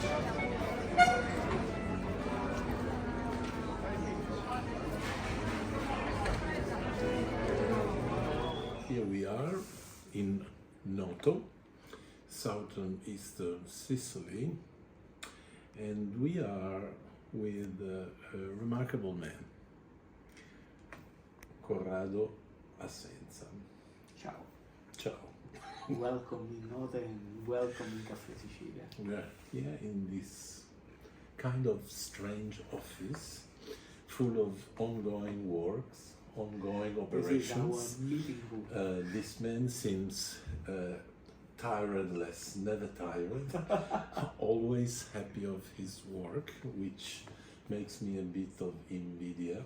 Here we are in Noto, southern eastern Sicily, and we are with a remarkable man, Corrado Assenza. Ciao. Ciao. Welcome in Noto and welcome in Caffè Sicilia. We are here in this kind of strange office full of ongoing works, ongoing operations. This is our meeting room. This man seems tireless, never tired, always happy of his work, which makes me a bit of envidia,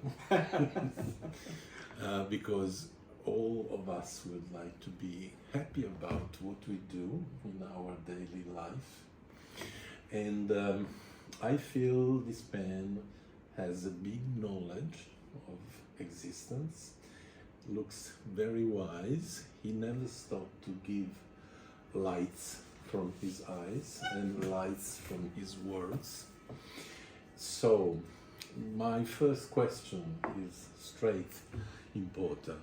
because all of us would like to be happy about what we do in our daily life. And I feel this man has a big knowledge of existence, looks very wise. He never stopped to give lights from his eyes and lights from his words. So my first question is straight important.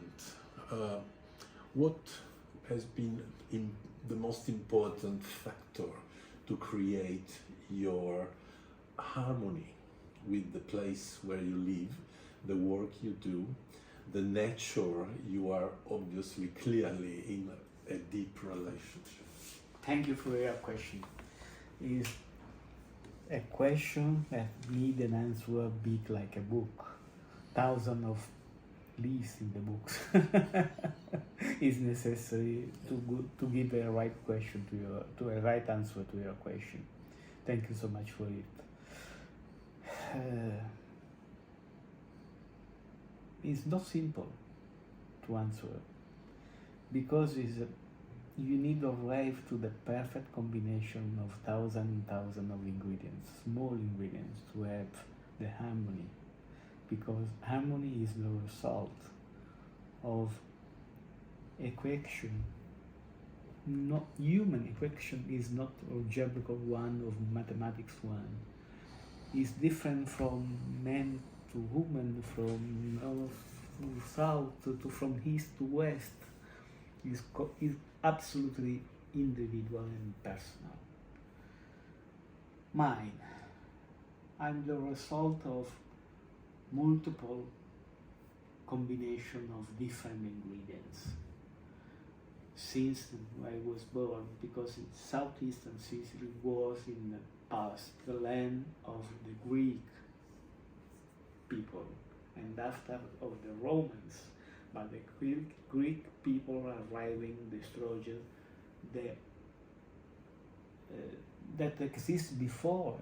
What has been the most important factor to create your harmony with the place where you live, the work you do, the nature? You are obviously clearly in a deep relationship. Thank you for your question. It's a question that needs an answer big like a book. Thousands of leaves in the books. It's necessary to give a right question to a right answer to your question. Thank you so much for it. It's not simple to answer because you need to arrive to the perfect combination of thousands and thousands of ingredients, small ingredients, to have the harmony, because harmony is the result of equation. Not human equation is not algebraical one or mathematics one. It's different from man to woman, from north to south, from east to west. Is absolutely individual and personal. Mine, I'm the result of multiple combination of different ingredients since I was born, because in southeastern Sicily was in the past the land of the Greek people, and after of the Romans, but the Greek people arriving destroyed that exists before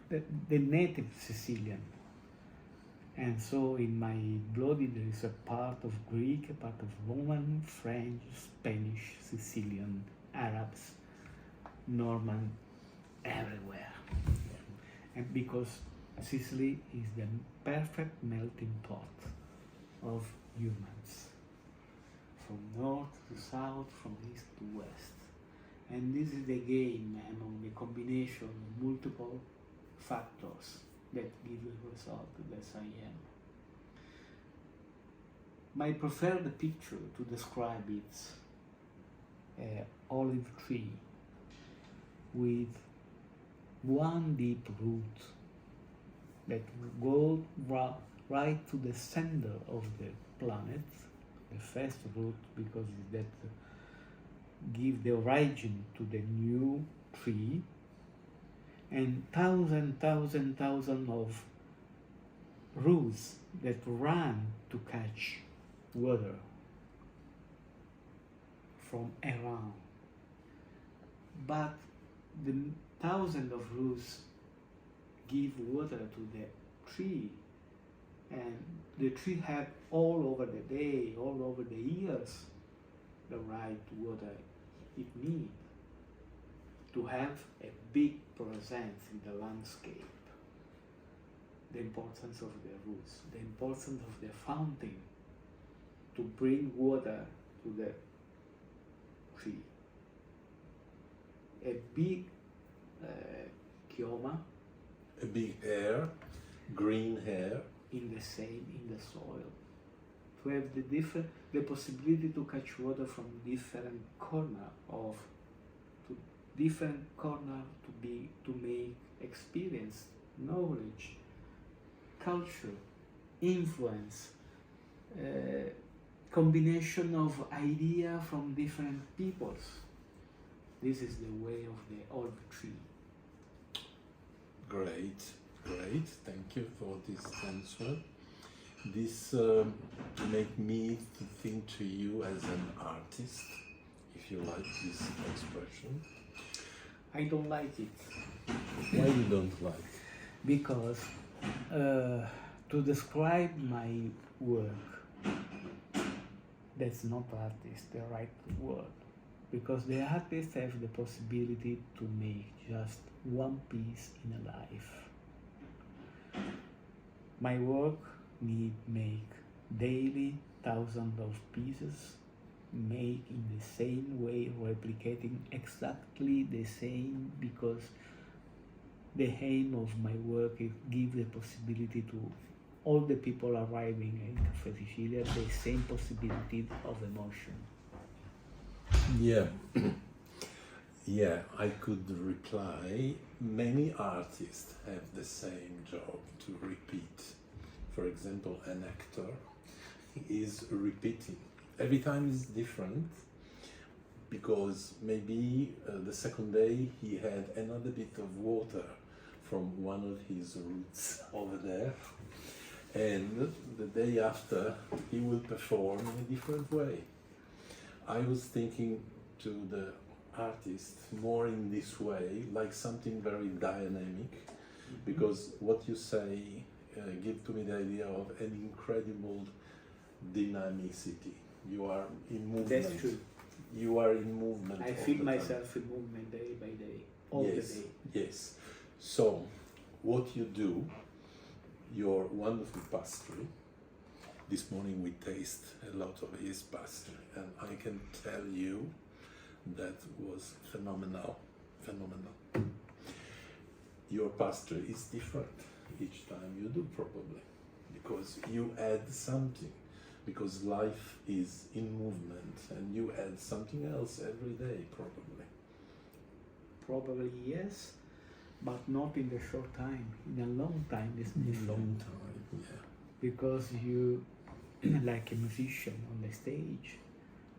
the native Sicilian. And so in my blood there is a part of Greek, a part of Roman, French, Spanish, Sicilian, Arabs, Norman, everywhere. And because Sicily is the perfect melting pot of humans, from north to south, from east to west. And this is the game among the combination of multiple factors that give the result that I am. My preferred picture to describe it's an olive tree with one deep root that goes right to the center of the planet, the first root, because that give the origin to the new tree, and thousand of roots that run to catch water from around. But the thousands of roots give water to the tree, and the tree have all over the day, all over the years, the right water it needs to have a big presence in the landscape. The importance of the roots, the importance of the fountain to bring water to the tree. A big chioma, A big hair, green hair. in the soil. To have the possibility to catch water from different corner to make experience, knowledge, culture, influence, combination of idea from different peoples. This is the way of the olive tree. Great, great. Thank you for this answer. This make me to think to you as an artist, if you like this expression. I don't like it. Why you don't like? Because to describe my work, that's not artist, the right word. Because the artist have the possibility to make just one piece in a life. My work need make daily thousands of pieces, make in the same way, replicating exactly the same, because the aim of my work is give the possibility to all the people arriving in Caffè Sicilia the same possibility of emotion. Yeah, yeah, I could reply, many artists have the same job to repeat. For example, an actor is repeating. Every time is different, because maybe the second day he had another bit of water from one of his roots over there, and the day after he will perform in a different way. I was thinking to the artist more in this way, like something very dynamic, because what you say give to me the idea of an incredible dynamicity. You are in movement. That's true. You are in movement. I feel myself in movement day by day, all the day. Yes. So, what you do, your wonderful pastry. This morning we taste a lot of his pastry, and I can tell you that was phenomenal. Your pastry is different each time you do, probably, because you add something, because life is in movement, and you add something else every day, probably. Probably yes, but not in the short time. In a long time, it's different. Long time, yeah. Because you, like a musician on the stage,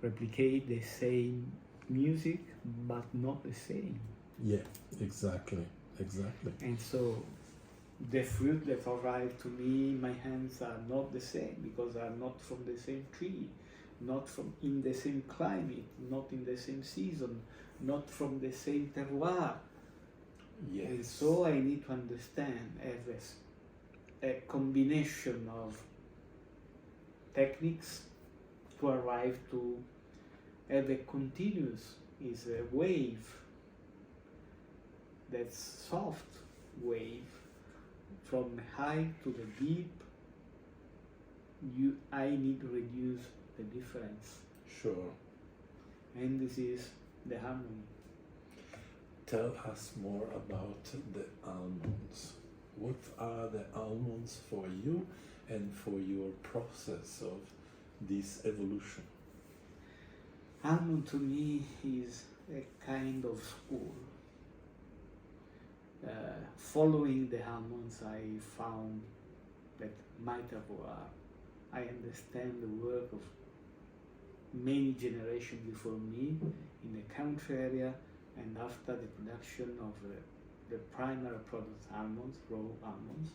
replicate the same music, but not the same. Yeah, exactly. And so the fruit that arrive to me in my hands are not the same, because are not from the same tree, not from in the same climate, not in the same season, not from the same terroir. Yes. And so I need to understand as a combination of techniques to arrive to have a continuous, is a wave, that's soft wave, from high to the deep. I need to reduce the difference. Sure. And this is the harmony. Tell us more about the almonds. What are the almonds for you and for your process of this evolution? Almond to me is a kind of school. Following the almonds, I found that my terroir, I understand the work of many generations before me in the country area, and after the production of the primary product almonds, raw almonds,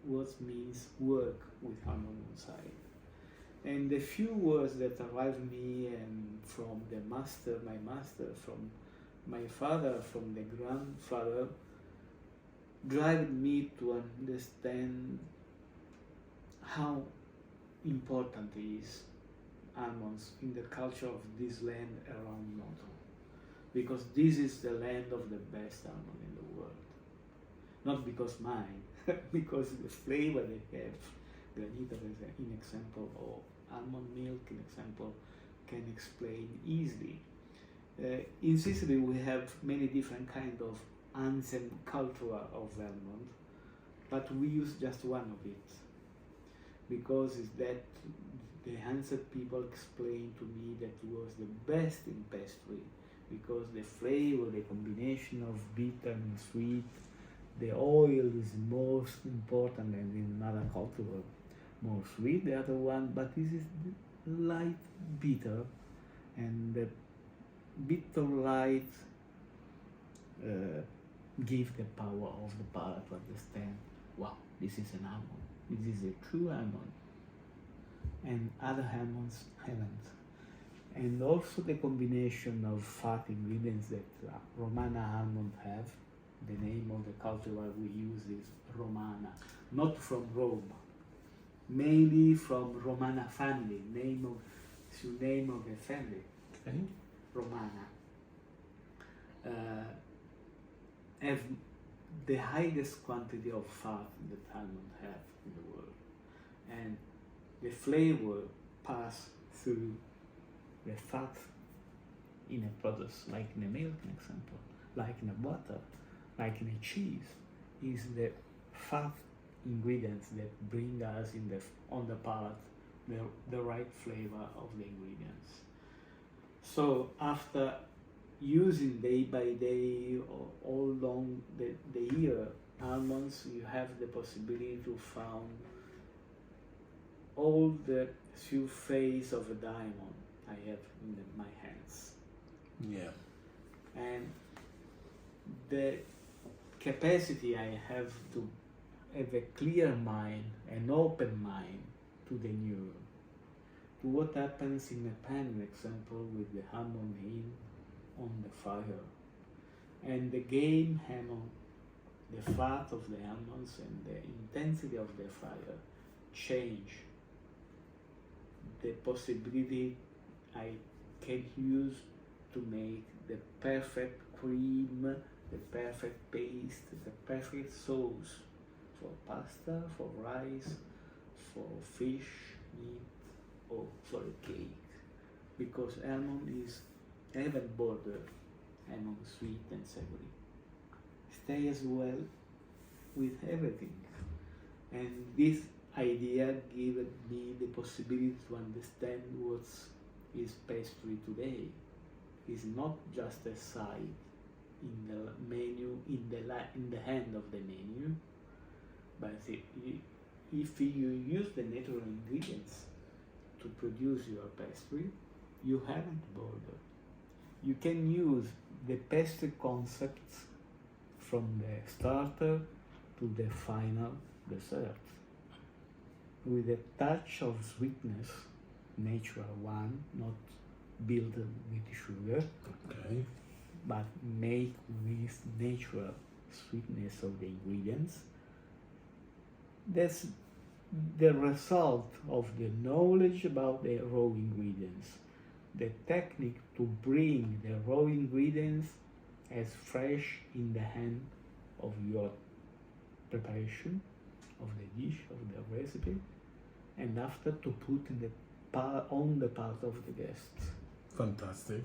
what means work with almond on side. And the few words that arrived me and from the master, my master, from my father, from the grandfather, drive me to understand how important is almonds in the culture of this land around Noto. Because this is the land of the best almond in the world. Not because mine, because the flavor they have. Granita is an example, or almond milk, an example, can explain easily. In Sicily we have many different kinds of ancient culture of almond, but we use just one of it because it's that the ancient people explained to me that it was the best in pastry because the flavor, the combination of bitter and sweet, the oil is most important, and in another culture more sweet, the other one, but this is light bitter, and the bitter light give the power of the palate to understand, wow, this is an almond, this is a true almond, and other almonds haven't. And also the combination of fat ingredients that Romana almond have. The name of the cultivar we use is Romana, not from Rome, mainly from Romana family, name of the family, Okay. Romana. Have the highest quantity of fat that almond have in the world, and the flavor pass through the fat in a product, like in a milk, for example, like in a butter, like in a cheese, is the fat ingredients that bring us on the palate the right flavor of the ingredients. So after using day by day or all along the year almonds, you have the possibility to find all the surface of a diamond I have in my hands. Yeah. And the capacity I have to have a clear mind, an open mind to the new, to what happens in a pan, for example, with the almond in on the fire, and the game almond, the fat of the almonds and the intensity of the fire change the possibility I can use to make the perfect cream, the perfect paste, the perfect sauce for pasta, for rice, for fish, meat, or for a cake. Because almond is heaven border among sweet and savory. Stay as well with everything. And this idea gave me the possibility to understand what is pastry today. It's not just a side in the menu, in the hand of the menu, but if you use the natural ingredients to produce your pastry, you haven't border. You can use the pastry concepts from the starter to the final dessert with a touch of sweetness, natural one, not built with sugar, Okay. but made with natural sweetness of the ingredients. That's the result of the knowledge about the raw ingredients, the technique to bring the raw ingredients as fresh in the hand of your preparation of the dish, of the recipe, and after to put in on the part of the guests. Fantastic.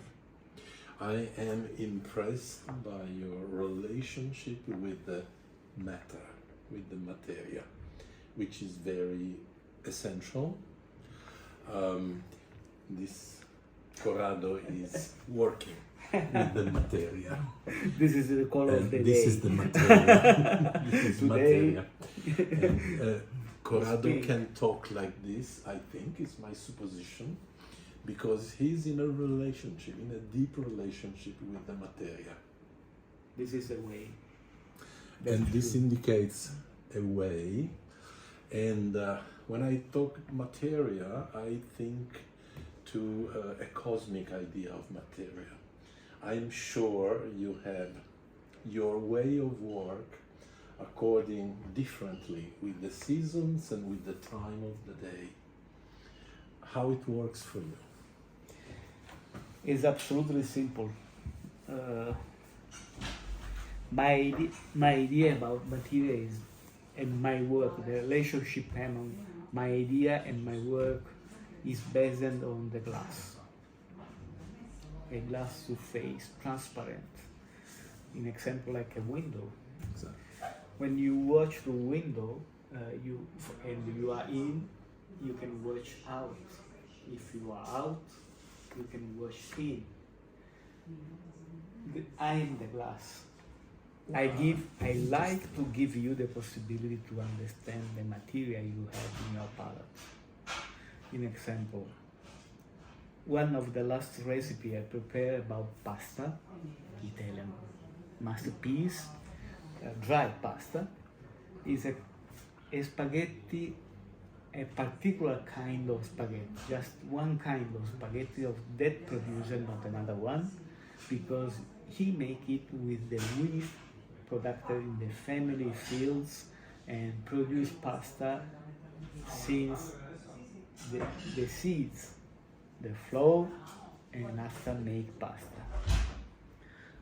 I am impressed by your relationship with the matter, with the materia, which is very essential. This Corrado is working with the materia. This is the call of the day. This is the materia. This is Today, materia. And, Corrado can talk like this, I think, is my supposition, because he's in a relationship, in a deep relationship with the materia. this is the way. And That's this true. indicates a way. And when I talk materia, I think to a cosmic idea of materia. I'm sure you have your way of work according differently with the seasons and with the time of the day. How it works for you? It's absolutely simple. My idea about material is, and my work, the relationship among my idea and my work is based on the glass. A glass surface, transparent. in example like a window. Exactly. When you watch the window, and you are in, you can watch out. If you are out, you can watch in. I am the glass. I like to give you the possibility to understand the material you have in your palate. In example, one of the last recipe I prepared about pasta, Italian masterpiece, dry pasta, is a spaghetti, a particular kind of spaghetti, just one kind of spaghetti of that producer, not another one, because he make it with the wheat product in the family fields and produce pasta since the seeds, the flour, and after make pasta.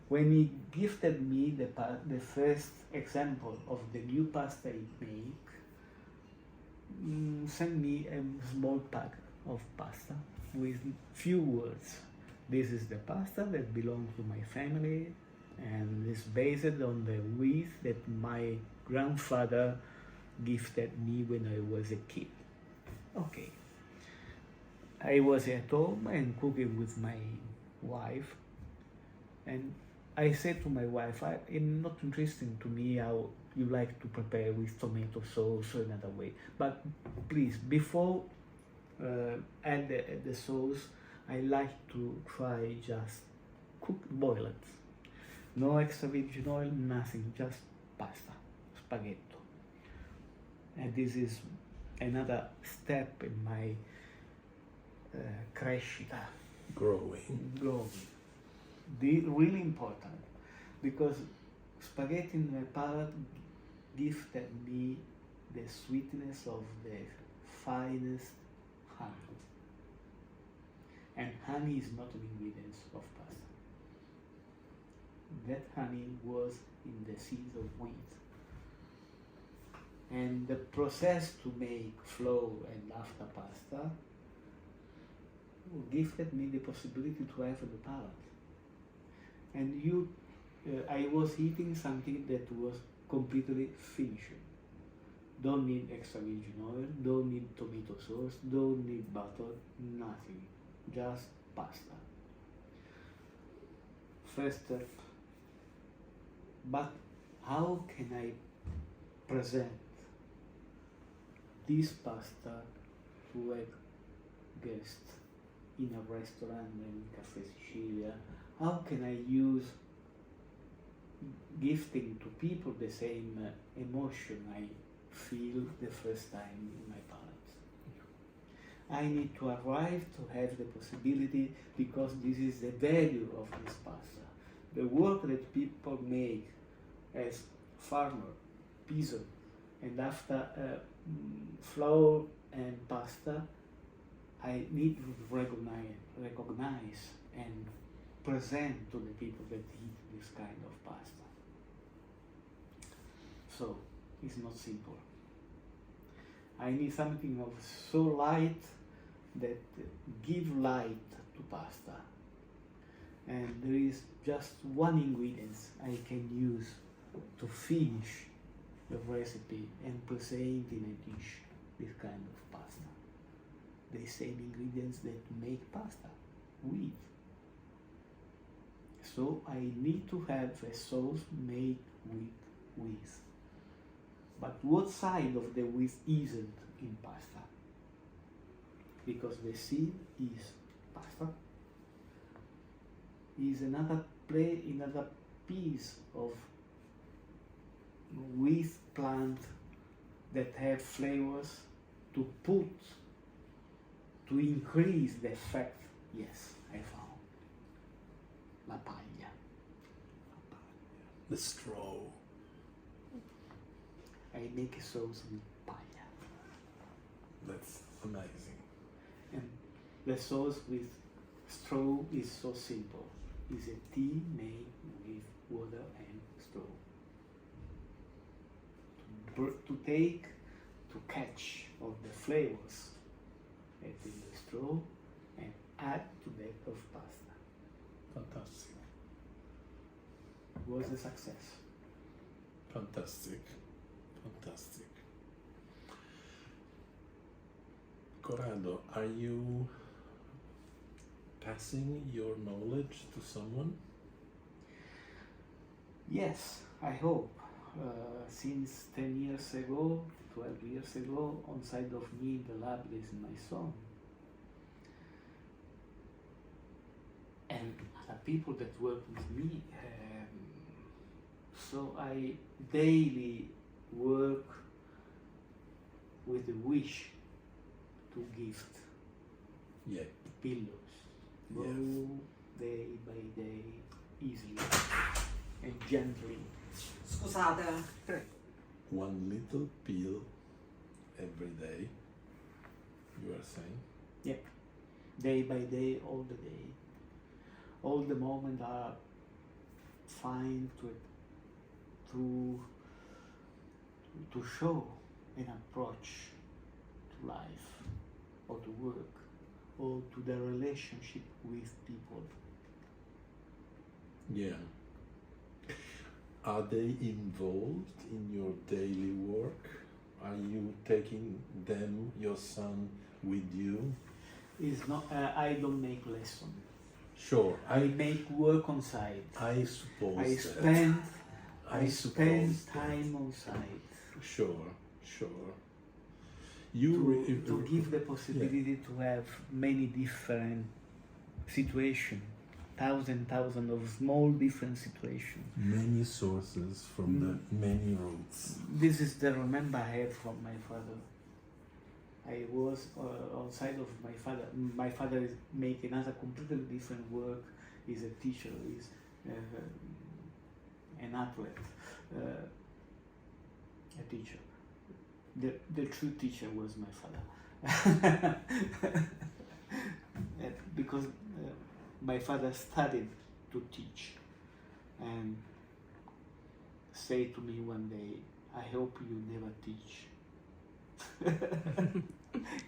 When he gifted me the first example of the new pasta he make, sent me a small pack of pasta with few words. This is the pasta that belongs to my family and is based on the wheat that my grandfather gifted me when I was a kid. Okay. I was at home and cooking with my wife, and I said to my wife, it's not interesting to me how you like to prepare with tomato sauce or another way, but please, before add the sauce, I like to try just boil it. No extra virgin oil, nothing, just pasta, spaghetti. And this is another step in my crescita. Growing. Really important, because spaghetti in my palate gifted me the sweetness of the finest honey. And honey is not an ingredient of pasta. That honey was in the seeds of wheat. And the process to make flour and after pasta gifted me the possibility to have the palate. And I was eating something that was completely finished. Don't need extra virgin oil, don't need tomato sauce, don't need butter, nothing. Just pasta. First step. But how can I present this pasta to a guest in a restaurant in Caffè Sicilia? How can I use gifting to people the same emotion I feel the first time in my palate? I need to arrive to have the possibility, because this is the value of this pasta. The work that people make as farmer, peasant, and after flour and pasta, I need to recognize and present to the people that eat this kind of pasta. So, it's not simple. I need something of so light that give light to pasta. And there is just one ingredient I can use to finish the recipe and present in a dish this kind of pasta. The same ingredients that make pasta, wheat. So I need to have a sauce made with wheat. But what side of the wheat isn't in pasta? Because the seed is pasta, is another piece of wheat plant that have flavors to increase the effect. Yes, I found la paglia. The straw. I make a sauce with paglia. That's amazing. And the sauce with straw is so simple. It's a tea made with water and straw. To catch all the flavors in the straw and add to that of pasta. Fantastic. was a success. Fantastic, fantastic. Corrado, are you passing your knowledge to someone? Yes, I hope. Since 10 years ago, 12 years ago, on side of me in the lab is my son. And other people that work with me. So I daily work with the wish to gift Yeah. pillows. Go Yes. day by day, easily and gently. Scusate. One little pill every day, you are saying? Yep. Day by day, all the day. All the moments are fine to show an approach to life or to work or to the relationship with people. Yeah. Are they involved in your daily work? Are you taking them, your son, with you? Is not. I don't make lesson. Sure. I make work on site. I suppose I that. spend. I spend suppose that. time on site Sure, sure. to give the possibility to have many different situations, thousand of small different situations. Many sources from the many roots. This is the remember I had from my father. I was on side of my father. My father is making another completely different work. He's a teacher. He's an athlete, a teacher. The true teacher was my father. Because my father studied to teach and say to me one day, I hope you never teach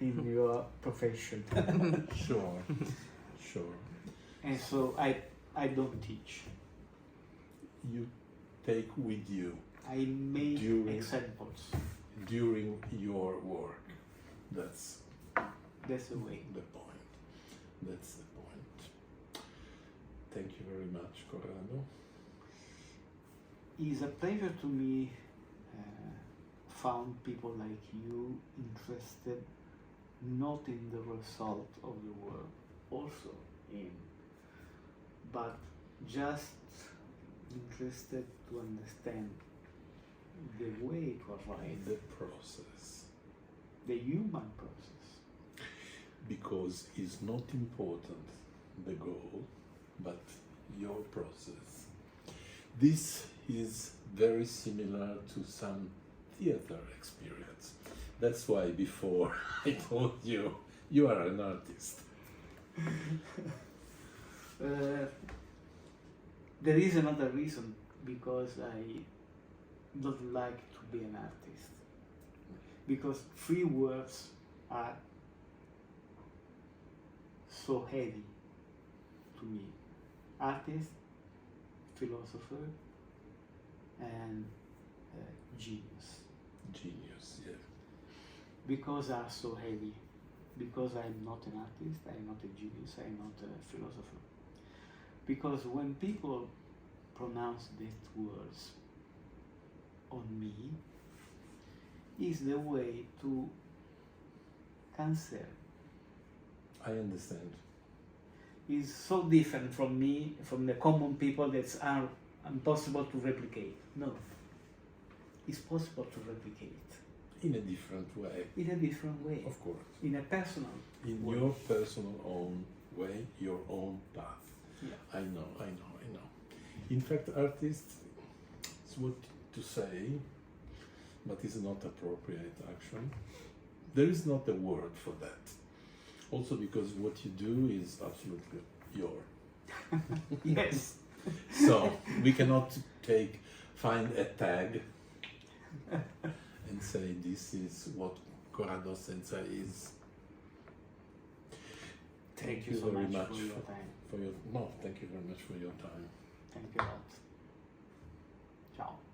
in your profession. Sure, sure. And so I don't teach. You take with you I make During- examples. during your work. That's That's the way. the point. That's the point. Thank you very much, Corrado. It's a pleasure to me found people like you interested not in the result of the work, also in, but just interested to understand the way to arrive, The process. the human process. Because it's not important the goal, but your process. This is very similar to some theater experience. That's why before I told you, you are an artist. There is another reason because I don't like to be an artist. Because free words are so heavy to me. Artist, philosopher, and genius. Genius, yeah. Because are so heavy. Because I'm not an artist, I'm not a genius, I'm not a philosopher. Because when people pronounce these words on me, is the way to cancel. I understand. Is so different from me, from the common people that are impossible to replicate. No, it's possible to replicate In a different way, in a different way, of course. in a personal In way. your personal own way, your own path. Yeah. I know. In fact, artists, it's what to say, but it's not appropriate action. There is not a word for that. Also because what you do is absolutely your. Yes. So we cannot find a tag and say this is what Corrado Assenza is. Thank you so very much much for your time. thank you very much for your time. Thank you a lot. Ciao.